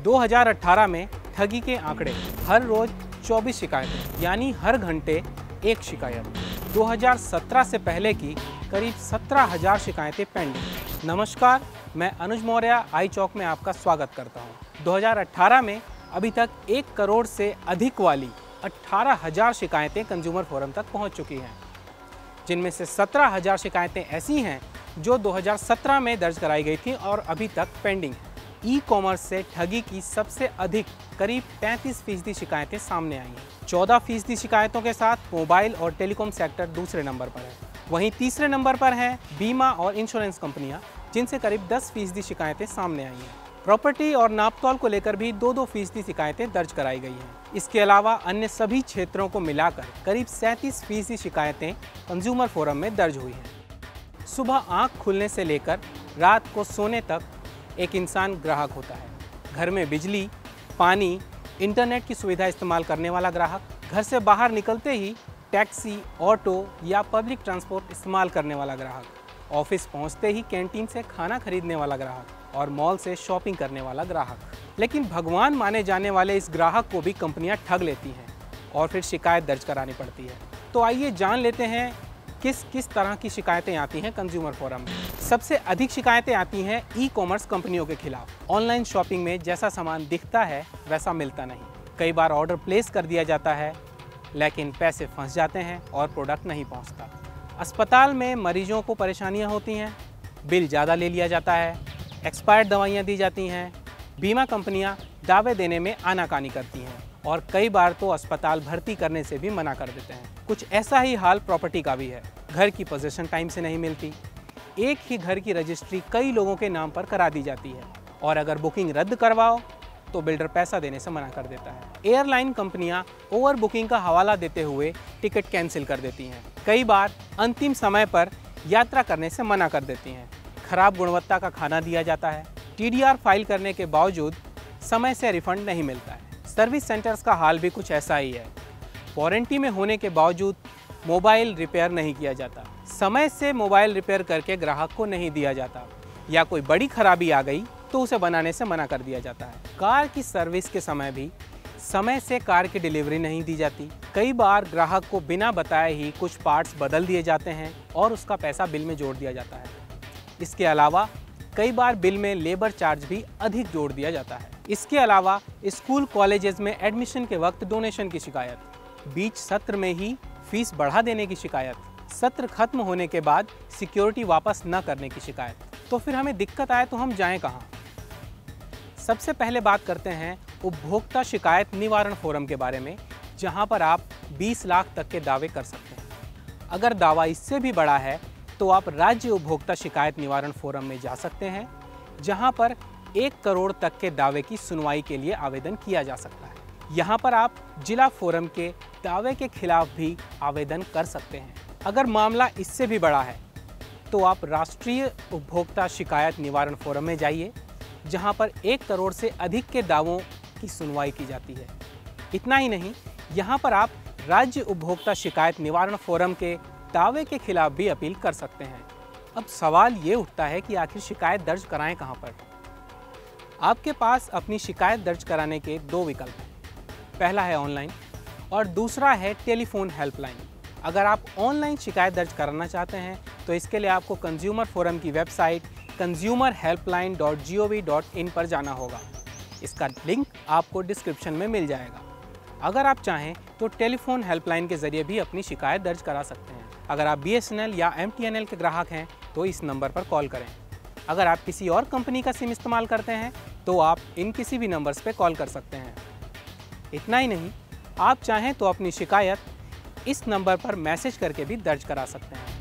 2018 में ठगी के आंकड़े, हर रोज 24 शिकायतें, यानी हर घंटे एक शिकायत। 2017 से पहले की करीब 17,000 शिकायतें पेंडिंग। नमस्कार, मैं अनुज मौर्य आई चौक में आपका स्वागत करता हूं। 2018 में अभी तक 1 करोड़ से अधिक वाली 18,000 शिकायतें कंज्यूमर फोरम तक पहुंच चुकी हैं, जिनमें से 17,000 शिकायतें ऐसी हैं जो 2017 में दर्ज कराई गई थी और अभी तक पेंडिंग है। ई कॉमर्स से ठगी की सबसे अधिक करीब 35% शिकायतें सामने आई हैं। 14% शिकायतों के साथ मोबाइल और टेलीकॉम सेक्टर दूसरे नंबर पर है। वहीं तीसरे नंबर पर है बीमा और इंश्योरेंस कंपनियां, जिनसे करीब 10% शिकायतें सामने आई हैं। प्रॉपर्टी और नापतोल को लेकर भी 2-2% शिकायतें दर्ज कराई गई हैं। इसके अलावा अन्य सभी क्षेत्रों को मिलाकर करीब 37% शिकायतें कंज्यूमर फोरम में दर्ज हुई हैं। सुबह आंख खुलने से लेकर रात को सोने तक एक इंसान ग्राहक होता है। घर में बिजली, पानी, इंटरनेट की सुविधा इस्तेमाल करने वाला ग्राहक, घर से बाहर निकलते ही टैक्सी, ऑटो या पब्लिक ट्रांसपोर्ट इस्तेमाल करने वाला ग्राहक, ऑफिस पहुंचते ही कैंटीन से खाना खरीदने वाला ग्राहक और मॉल से शॉपिंग करने वाला ग्राहक। लेकिन भगवान माने जाने वाले इस ग्राहक को भी कंपनियां ठग लेती हैं और फिर शिकायत दर्ज करानी पड़ती है। तो आइए जान लेते हैं किस किस तरह की शिकायतें आती हैं कंज्यूमर फोरम में। सबसे अधिक शिकायतें आती हैं ई कॉमर्स कंपनियों के खिलाफ। ऑनलाइन शॉपिंग में जैसा सामान दिखता है वैसा मिलता नहीं। कई बार ऑर्डर प्लेस कर दिया जाता है, लेकिन पैसे फंस जाते हैं और प्रोडक्ट नहीं पहुंचता। अस्पताल में मरीजों को परेशानियां होती हैं, बिल ज़्यादा ले लिया जाता है, एक्सपायर्ड दवाइयाँ दी जाती हैं, बीमा कंपनियाँ दावे देने में आनाकानी करती हैं और कई बार तो अस्पताल भर्ती करने से भी मना कर देते हैं। कुछ ऐसा ही हाल प्रॉपर्टी का भी है। घर की पोजीशन टाइम से नहीं मिलती। एक ही घर की रजिस्ट्री कई लोगों के नाम पर करा दी जाती है और अगर बुकिंग रद्द करवाओ तो बिल्डर पैसा देने से मना कर देता है। एयरलाइन कंपनियां ओवर बुकिंग का हवाला देते हुए टिकट कैंसिल कर देती हैं। कई बार अंतिम समय पर यात्रा करने से मना कर देती हैं। खराब गुणवत्ता का खाना दिया जाता है। TDR फाइल करने के बावजूद समय से रिफंड नहीं मिलता है। सर्विस सेंटर्स का हाल भी कुछ ऐसा ही है। वारंटी में होने के बावजूद मोबाइल रिपेयर नहीं किया जाता। समय से मोबाइल रिपेयर करके ग्राहक को नहीं दिया जाता, या कोई बड़ी खराबी आ गई तो उसे बनाने से मना कर दिया जाता है। कार की सर्विस के समय भी समय से कार की डिलीवरी नहीं दी जाती। कई बार ग्राहक को बिना बताए ही कुछ पार्ट्स बदल दिए जाते हैं और उसका पैसा बिल में जोड़ दिया जाता है। इसके अलावा कई बार बिल में लेबर चार्ज भी अधिक जोड़ दिया जाता है। इसके अलावा स्कूल कॉलेजेस में एडमिशन के वक्त डोनेशन की शिकायत, बीच सत्र में ही फीस बढ़ा देने की शिकायत, सत्र खत्म होने के बाद सिक्योरिटी वापस न करने की शिकायत। तो फिर हमें दिक्कत आए तो हम जाएं कहां? सबसे पहले बात करते हैं उपभोक्ता शिकायत निवारण फोरम के बारे में, जहां पर आप 20 लाख तक के दावे कर सकते हैं। अगर दावा इससे भी बड़ा है तो आप राज्य उपभोक्ता शिकायत निवारण फोरम में जा सकते हैं, जहां पर 1 करोड़ तक के दावे की सुनवाई के लिए आवेदन किया जा सकता है। यहाँ पर आप जिला फोरम के दावे के खिलाफ भी आवेदन कर सकते हैं। अगर मामला इससे भी बड़ा है तो आप राष्ट्रीय उपभोक्ता शिकायत निवारण फोरम में जाइए, जहाँ पर 1 करोड़ से अधिक के दावों की सुनवाई की जाती है। इतना ही नहीं, यहाँ पर आप राज्य उपभोक्ता शिकायत निवारण फोरम के दावे के खिलाफ भी अपील कर सकते हैं। अब सवाल ये उठता है कि आखिर शिकायत दर्ज कराएं कहाँ पर? आपके पास अपनी शिकायत दर्ज कराने के 2 विकल्प हैं। पहला है ऑनलाइन और दूसरा है टेलीफोन हेल्पलाइन। अगर आप ऑनलाइन शिकायत दर्ज कराना चाहते हैं तो इसके लिए आपको कंज्यूमर फोरम की वेबसाइट consumerhelpline.gov.in पर जाना होगा। इसका लिंक आपको डिस्क्रिप्शन में मिल जाएगा। अगर आप चाहें तो टेलीफोन हेल्पलाइन के जरिए भी अपनी शिकायत दर्ज करा सकते हैं। अगर आप BSNL या MTNL के ग्राहक हैं तो इस नंबर पर कॉल करें। अगर आप किसी और कंपनी का सिम इस्तेमाल करते हैं तो आप इन किसी भी नंबर्स पर कॉल कर सकते हैं। इतना ही नहीं, आप चाहें तो अपनी शिकायत इस नंबर पर मैसेज करके भी दर्ज करा सकते हैं।